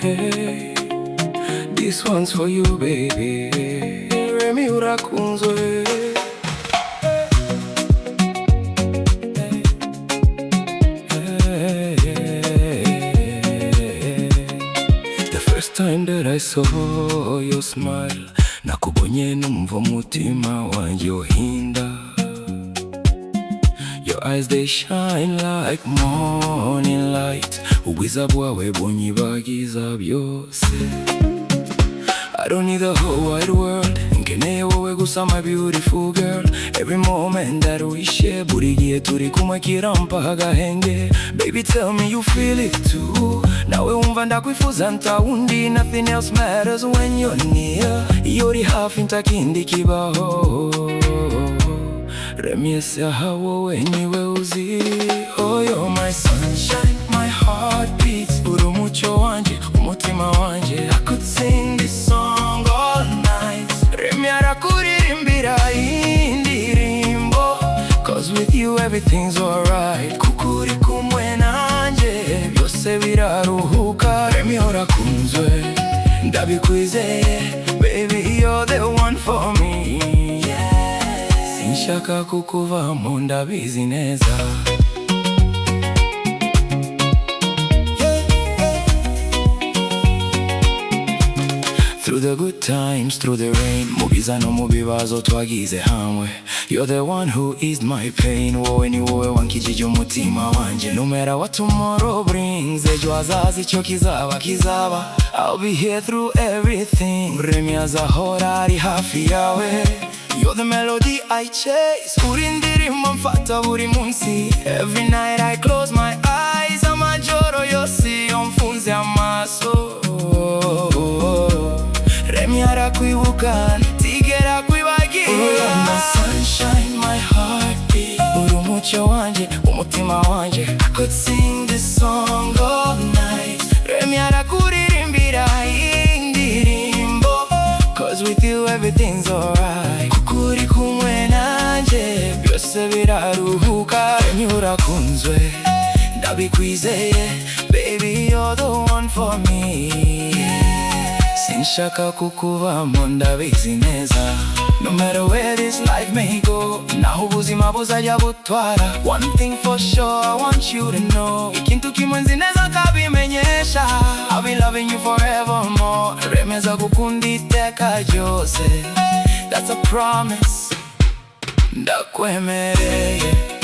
Hey, this one's for you, baby. Remy URAKUNZWE. The first time that I saw your smile, Nakubonye numva umutima wanjye uhinda. Your eyes they shine like morning light. Ubwiza bwawe bunyibagiza byose. I don't need the whole wide world. Nkeneye wowe gusa my beautiful girl. Every moment that we share. Buri gihe turi kumwe kirampa agahenge. Baby tell me you feel it too. Nawe wumva ndakwifuza ntawundi. Nothing else matters when you're near. Uri hafi kindi kibaho. Remy ese wowe niwe uzi. Oh, you're my sunshine, my heartbeat. Uri umucyo wanjye, umutima wanjye. I could sing this song all night. Remy arakuririmbira ndirimbo. Cause with you everything's alright. Kuko kumwe nanjye, byose biraruhuka. Remy URAKUNZWE, ndabikwizeye. Baby you're the one for me. Sinshaka kukuvamo ndabizi neza. Through the good times, through the rain, Ubwiza no mu bibazo twagize hamwe. You're the one who eased my pain. Wowe ni wowe wankijije umutima wanjye. No matter what tomorrow brings, ejo hazaza icyo kizaba. I'll be here through everything. Remy azahora ari hafi yawe. You're the melody I chase. Uri ndirimbo mfata buri munsi. Every night I close my eyes. Amajoro yose yomfunze amaso. Remy arakwibuka ntigera kwibagira. You're my sunshine, my heartbeat. Uri umucyo wanjye, umutima wanjye. I could sing this song all night. Remy arakuririmbira ndirimbo. Cause with you everything's alright. Kuko kumwe nanjye, byose biraruhuka. Remy URAKUNZWE, ndabikwizeye. Baby you're the one for me. Sinshaka kukuvamo ndabizi neza. No matter where this life may go, naho ubuzima buzajya butwara. One thing for sure I want you to know. Ikintu kimwe nzi neza kabimenyesha. I'll be loving you forevermore. Remy azagukunda iteka ryose. That's a promise. Ndakwemereye.